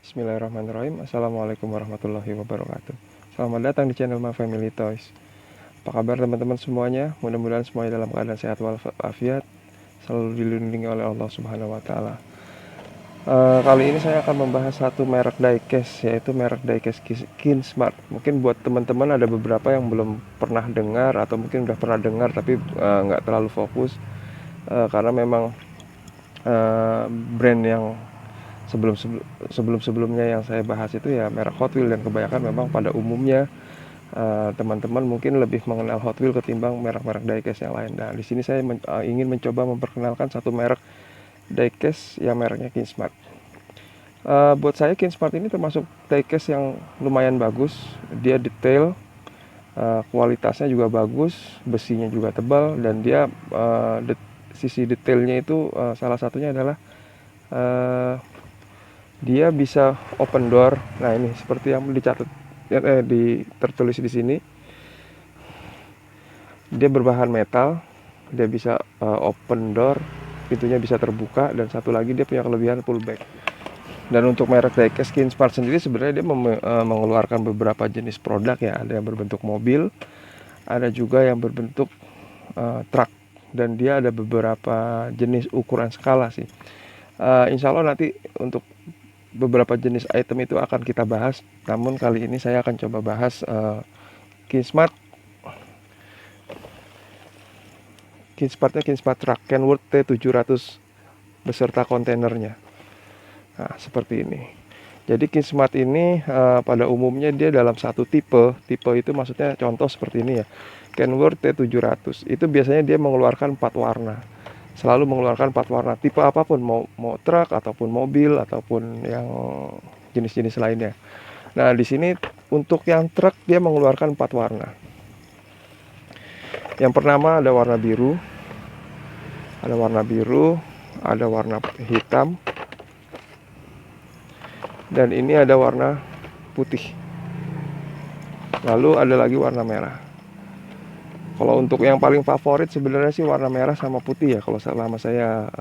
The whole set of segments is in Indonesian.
Bismillahirrahmanirrahim. Assalamualaikum warahmatullahi wabarakatuh. Selamat datang di channel My Family Toys. Apa kabar teman-teman semuanya? Mudah-mudahan semuanya dalam keadaan sehat walafiat, selalu dilindungi oleh Allah Subhanahu wa taala. Kali ini saya akan membahas satu merek diecast, yaitu merek diecast Kinsmart. Mungkin buat teman-teman ada beberapa yang belum pernah dengar atau mungkin udah pernah dengar tapi nggak terlalu fokus, karena memang brand yang sebelumnya yang saya bahas itu ya merek Hot Wheels, dan kebanyakan memang pada umumnya teman-teman mungkin lebih mengenal Hot Wheels ketimbang merek-merek diecast yang lain. Nah, di sini saya ingin mencoba memperkenalkan satu merek diecast yang mereknya Kinsmart. Buat saya Kinsmart ini termasuk diecast yang lumayan bagus. Dia detail, kualitasnya juga bagus, besinya juga tebal, dan dia sisi detailnya itu salah satunya adalah dia bisa open door. Nah, ini seperti yang tertulis di sini. Dia berbahan metal, dia bisa open door, pintunya bisa terbuka, dan satu lagi dia punya kelebihan pullback. Dan untuk merek diecast Kinsmart sendiri sebenarnya dia mengeluarkan beberapa jenis produk ya. Ada yang berbentuk mobil, ada juga yang berbentuk truk, dan dia ada beberapa jenis ukuran skala sih. Insya Allah nanti untuk beberapa jenis item itu akan kita bahas. Namun kali ini saya akan coba bahas Kinsmart Kinsmart Truck Kenworth T700 beserta kontainernya. Nah, seperti ini. Jadi Kinsmart ini pada umumnya dia dalam satu tipe itu maksudnya contoh seperti ini ya. Kenworth T700 itu biasanya dia mengeluarkan 4 warna. Selalu mengeluarkan 4 warna, tipe apapun, mau truk ataupun mobil ataupun yang jenis-jenis lainnya. Nah, di sini untuk yang truk dia mengeluarkan 4 warna. Yang pertama ada warna biru, ada warna hitam, dan ini ada warna putih. Lalu ada lagi warna merah. Kalau untuk yang paling favorit sebenarnya sih warna merah sama putih ya. Kalau selama saya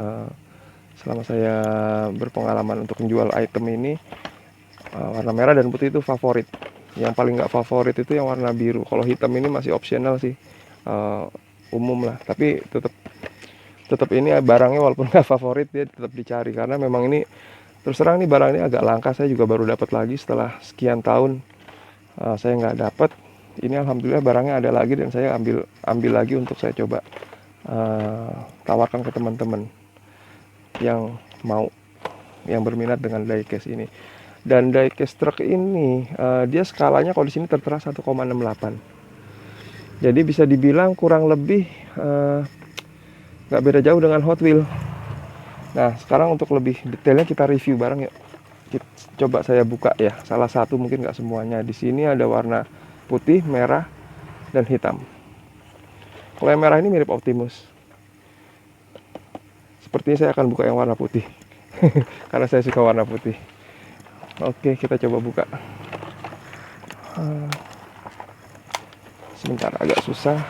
berpengalaman untuk menjual item ini, warna merah dan putih itu favorit. Yang paling nggak favorit itu yang warna biru. Kalau hitam ini masih opsional sih, umum lah. Tapi tetap ini barangnya walaupun nggak favorit dia tetap dicari, karena memang ini terus terang nih barang ini agak langka. Saya juga baru dapat lagi setelah sekian tahun saya nggak dapat. Ini alhamdulillah barangnya ada lagi, dan saya ambil lagi untuk saya coba tawarkan ke teman-teman yang berminat dengan diecast ini. Dan diecast truck ini dia skalanya kalau di sini tertera 1,68. Jadi bisa dibilang kurang lebih nggak beda jauh dengan Hot Wheels. Nah, sekarang untuk lebih detailnya kita review bareng yuk. Coba saya buka ya, salah satu, mungkin nggak semuanya. Di sini ada warna putih, merah, dan hitam. Kalau yang merah ini mirip Optimus. Sepertinya saya akan buka yang warna putih karena saya suka warna putih. Oke, kita coba buka. Sebentar, agak susah.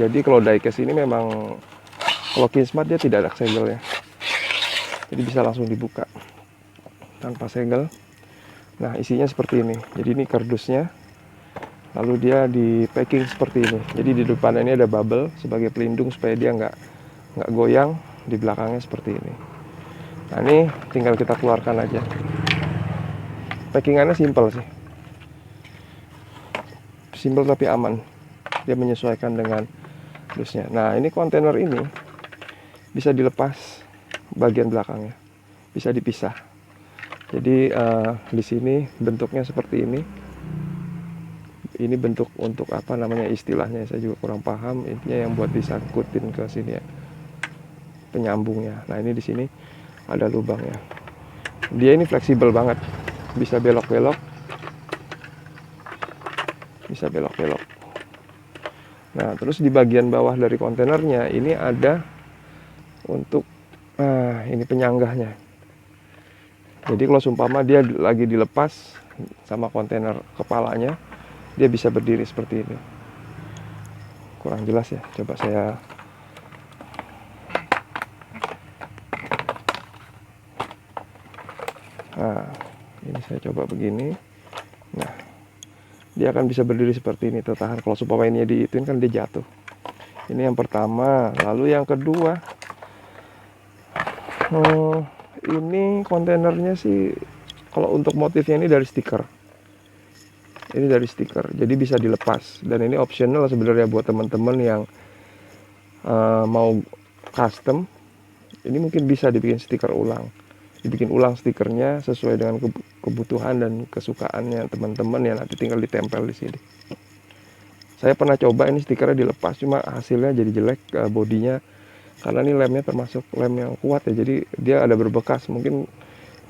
Jadi kalau diecast ini memang, kalau Kinsmart dia tidak ada segel ya, jadi bisa langsung dibuka tanpa segel. Nah, isinya seperti ini. Jadi ini kardusnya, lalu dia di packing seperti ini. Jadi di depan ini ada bubble sebagai pelindung supaya dia nggak goyang. Di belakangnya seperti ini. Nah, ini tinggal kita keluarkan aja. Packingannya simple sih, simple tapi aman. Dia menyesuaikan dengan dusnya. Nah, ini kontainer ini bisa dilepas bagian belakangnya, bisa dipisah. Jadi di sini bentuknya seperti ini. Ini bentuk untuk apa namanya istilahnya, saya juga kurang paham. Intinya yang buat disangkutin ke sini ya, penyambungnya. Nah, ini di sini ada lubangnya. Dia ini fleksibel banget, bisa belok-belok, bisa belok-belok. Nah, terus di bagian bawah dari kontainernya ini ada untuk ini penyanggahnya. Jadi kalau seumpama dia lagi dilepas sama kontainer kepalanya, dia bisa berdiri seperti ini. Kurang jelas ya, coba saya Ini saya coba begini. Nah, dia akan bisa berdiri seperti ini, tertahan. Kalau supaya ini diituin kan dia jatuh. Ini yang pertama. Lalu yang kedua, ini kontainernya sih, kalau untuk motifnya ini dari stiker. Ini dari stiker, jadi bisa dilepas. Dan ini optional sebenarnya buat teman-teman yang mau custom. Ini mungkin bisa dibikin stiker ulang. Dibikin ulang stikernya sesuai dengan kebutuhan dan kesukaannya teman-teman ya, nanti tinggal ditempel di sini. Saya pernah coba ini stikernya dilepas, cuma hasilnya jadi jelek bodinya, karena ini lemnya termasuk lem yang kuat ya, jadi dia ada berbekas. Mungkin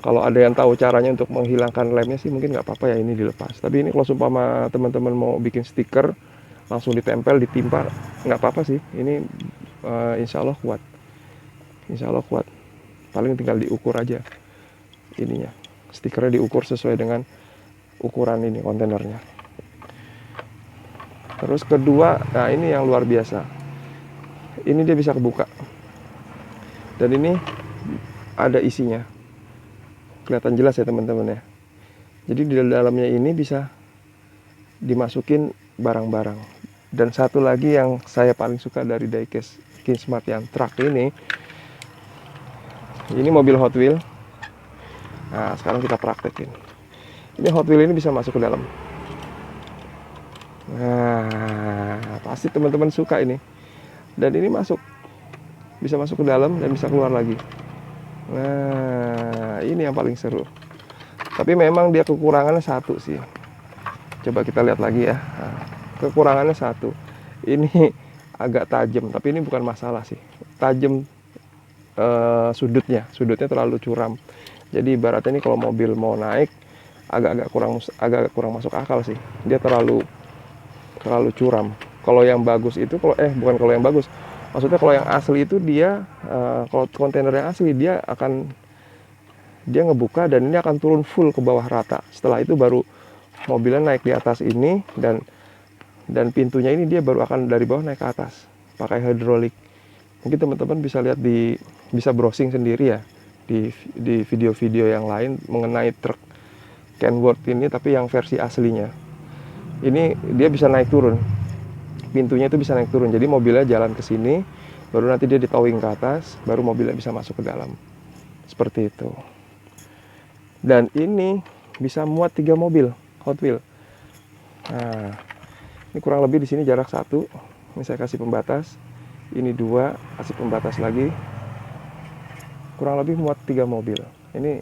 kalau ada yang tahu caranya untuk menghilangkan lemnya sih mungkin nggak apa-apa ya ini dilepas. Tapi ini kalau sumpama teman-teman mau bikin stiker langsung ditempel, ditimpa, nggak apa-apa sih. Ini insya Allah kuat. Insya Allah kuat. Paling tinggal diukur aja ininya. Stikernya diukur sesuai dengan ukuran ini kontainernya. Terus kedua, nah ini yang luar biasa. Ini dia bisa kebuka. Dan ini ada isinya. Kelihatan jelas ya teman-teman ya. Jadi di dalamnya ini bisa dimasukin barang-barang. Dan satu lagi yang saya paling suka dari diecast Kingsmart yang truck ini mobil Hot Wheel. Nah, sekarang kita praktekin. Ini Hot Wheel ini bisa masuk ke dalam. Nah, pasti teman-teman suka ini. Dan ini bisa masuk ke dalam dan bisa keluar lagi. Nah, ini yang paling seru. Tapi memang dia kekurangannya satu sih. Coba kita lihat lagi ya. Nah, kekurangannya satu. Ini agak tajam, tapi ini bukan masalah sih. Tajam sudutnya terlalu curam. Jadi ibaratnya ini kalau mobil mau naik agak kurang masuk akal sih. Dia terlalu curam. Kalau yang bagus itu bukan kalau yang bagus. Maksudnya kalau yang asli itu dia kalau kontainer yang asli dia ngebuka dan ini akan turun full ke bawah rata. Setelah itu baru mobilnya naik di atas ini dan pintunya ini dia baru akan dari bawah naik ke atas pakai hidrolik. Mungkin teman-teman bisa lihat bisa browsing sendiri ya di video-video yang lain mengenai truk Kenworth ini, tapi yang versi aslinya. Ini dia bisa naik turun. Pintunya itu bisa naik turun. Jadi mobilnya jalan ke sini, baru nanti dia ditowing ke atas, baru mobilnya bisa masuk ke dalam. Seperti itu. Dan ini bisa muat 3 mobil Hot Wheel. Nah, ini kurang lebih di sini jarak 1. Ini saya kasih pembatas. Ini 2, kasih pembatas lagi. Kurang lebih muat 3 mobil. Ini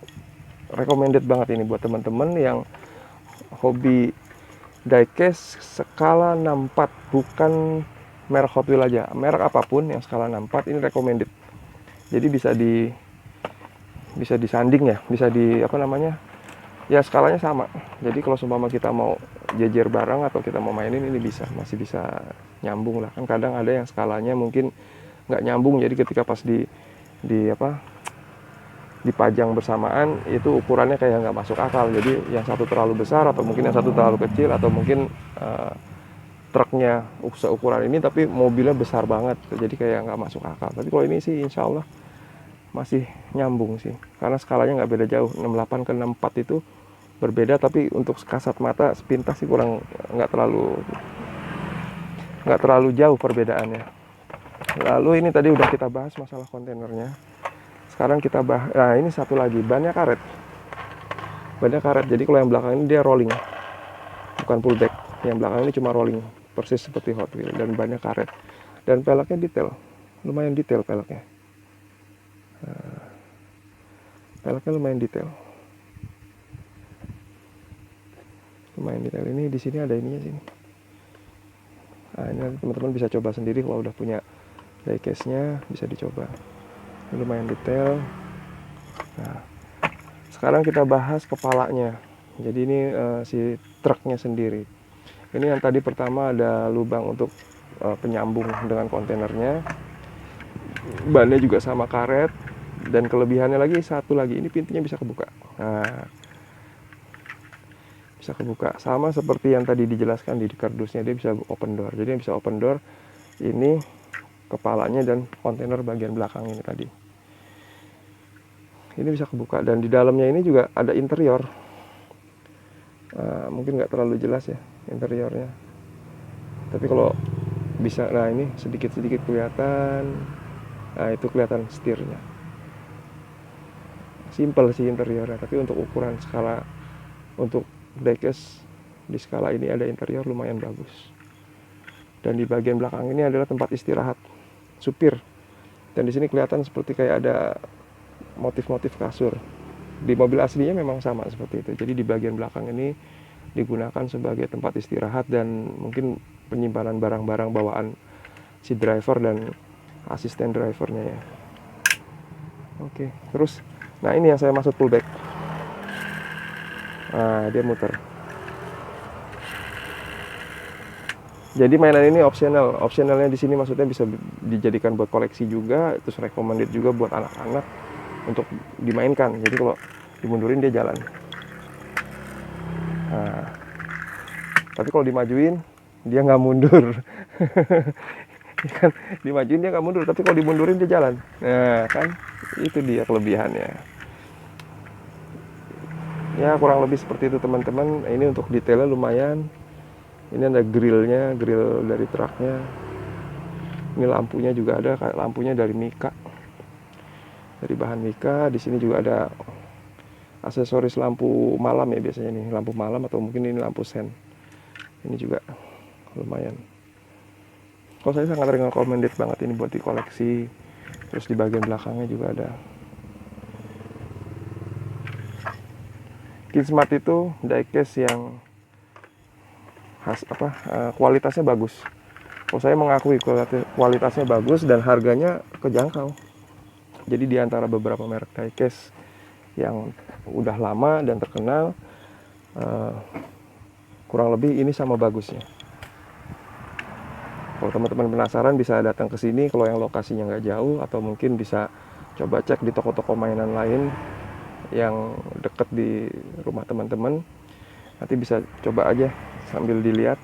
recommended banget ini buat teman-teman yang hobi diecast skala 64, bukan merek Hot Wheel aja, merek apapun yang skala 64 ini recommended. Jadi bisa disanding ya, bisa ya skalanya sama. Jadi kalau seumpama kita mau jejer barang atau kita mau mainin ini masih bisa nyambung lah. Kan kadang ada yang skalanya mungkin nggak nyambung, jadi ketika pas dipajang bersamaan itu ukurannya kayak nggak masuk akal. Jadi yang satu terlalu besar atau mungkin yang satu terlalu kecil, atau mungkin truknya seukuran ini tapi mobilnya besar banget, jadi kayak nggak masuk akal. Tapi kalau ini sih insya Allah masih nyambung sih, karena skalanya nggak beda jauh. 68 ke 64 itu berbeda, tapi untuk kasat mata sepintas sih nggak terlalu jauh perbedaannya. Lalu ini tadi udah kita bahas masalah kontainernya. Sekarang kita bahas, nah ini satu lagi, bannya karet. Jadi kalau yang belakang ini dia rolling, bukan pullback. Yang belakang ini cuma rolling, persis seperti Hot Wheel, dan bannya karet. Dan peleknya detail, lumayan detail peleknya. Peleknya lumayan detail. Ini di sini ada ininya sini. Nah, ini teman-teman bisa coba sendiri kalau udah punya diecast-nya, bisa dicoba. Ini lumayan detail. Nah, sekarang kita bahas kepalanya. Jadi ini si truknya sendiri. Ini yang tadi pertama ada lubang untuk penyambung dengan kontainernya. Bannya juga sama karet. Dan kelebihannya lagi satu lagi, ini pintunya bisa kebuka. Nah, bisa kebuka. Sama seperti yang tadi dijelaskan di kardusnya, dia bisa open door. Jadi yang bisa open door ini kepalanya dan kontainer bagian belakang ini tadi. Ini bisa kebuka, dan di dalamnya ini juga ada interior. Mungkin nggak terlalu jelas ya interiornya, tapi kalau bisa, nah ini sedikit-sedikit kelihatan. Nah itu kelihatan setirnya. Simple sih interiornya, tapi untuk ukuran skala, untuk diecast di skala ini ada interior lumayan bagus. Dan di bagian belakang ini adalah tempat istirahat supir. Dan di sini kelihatan seperti kayak ada motif-motif kasur. Di mobil aslinya memang sama seperti itu. Jadi di bagian belakang ini digunakan sebagai tempat istirahat dan mungkin penyimpanan barang-barang bawaan si driver dan asisten drivernya ya. Oke, terus nah ini yang saya maksud pullback. Nah, dia muter. Jadi mainan ini opsional. Opsionalnya di sini maksudnya bisa dijadikan buat koleksi juga, terus recommended juga buat anak-anak untuk dimainkan. Jadi kalau dimundurin dia jalan. Nah, tapi kalau dimajuin dia nggak mundur. Kan dimajuin dia nggak mundur, tapi kalau dimundurin dia jalan. Nah kan itu dia kelebihannya. Ya kurang lebih seperti itu teman-teman. Ini untuk detailnya lumayan. Ini ada grillnya, grill dari truknya. Ini lampunya juga ada, lampunya dari Mika, dari bahan Mika. Di sini juga ada aksesoris lampu malam ya biasanya nih, lampu malam atau mungkin ini lampu sen. Ini juga lumayan. Kalau saya sangat recommended banget ini buat di koleksi. Terus di bagian belakangnya juga ada. Kinsmart itu diecast yang kualitasnya bagus. Kalau saya mengakui kualitasnya bagus dan harganya kejangkau. Jadi di antara beberapa merek diecast yang udah lama dan terkenal, kurang lebih ini sama bagusnya. Kalau teman-teman penasaran bisa datang ke sini kalau yang lokasinya nggak jauh, atau mungkin bisa coba cek di toko-toko mainan lain yang deket di rumah teman-teman. Nanti bisa coba aja sambil dilihat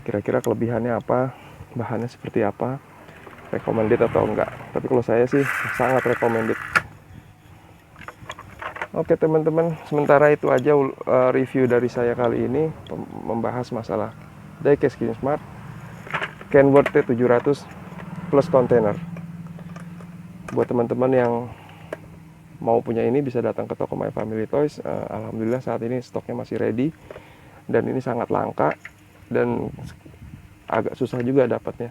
kira-kira kelebihannya apa, bahannya seperti apa, recommended atau enggak. Tapi kalau saya sih sangat recommended. Oke teman-teman, sementara itu aja review dari saya kali ini, membahas masalah diecast Kinsmart Kenworth T700 plus kontainer. Buat teman-teman yang mau punya ini bisa datang ke toko My Family Toys. Alhamdulillah saat ini stoknya masih ready dan ini sangat langka dan agak susah juga dapatnya.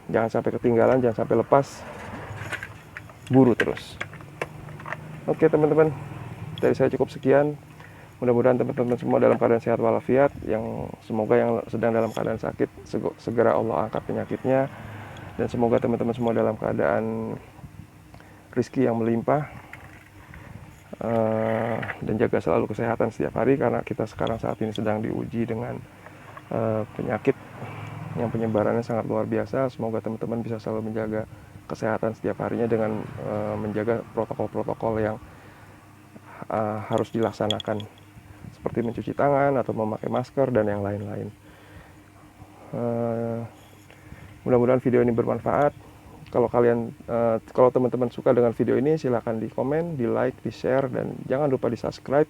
Jangan sampai ketinggalan, jangan sampai lepas, buru terus. Oke teman-teman, dari saya cukup sekian. Mudah-mudahan teman-teman semua dalam keadaan sehat walafiat. Semoga yang sedang dalam keadaan sakit segera Allah angkat penyakitnya, dan semoga teman-teman semua dalam keadaan rezeki yang melimpah, dan jaga selalu kesehatan setiap hari, karena kita sekarang saat ini sedang diuji dengan penyakit yang penyebarannya sangat luar biasa. Semoga teman-teman bisa selalu menjaga kesehatan setiap harinya dengan menjaga protokol-protokol yang harus dilaksanakan, seperti mencuci tangan atau memakai masker dan yang lain-lain. Mudah-mudahan video ini bermanfaat. Kalau teman-teman suka dengan video ini, silahkan di komen, di like, di share, dan jangan lupa di subscribe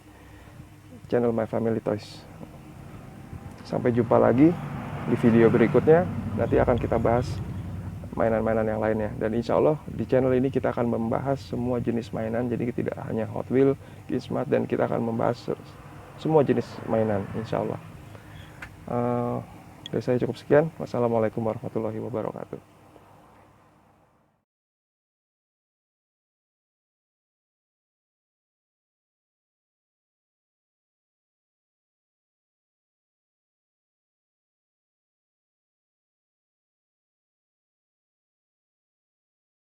channel My Family Toys. Sampai jumpa lagi di video berikutnya. Nanti akan kita bahas mainan-mainan yang lainnya, dan insya Allah di channel ini kita akan membahas semua jenis mainan. Jadi tidak hanya Hot Wheels, Kinsmart, dan kita akan membahas semua jenis mainan insya Allah. Dari saya cukup sekian. Wassalamualaikum warahmatullahi wabarakatuh.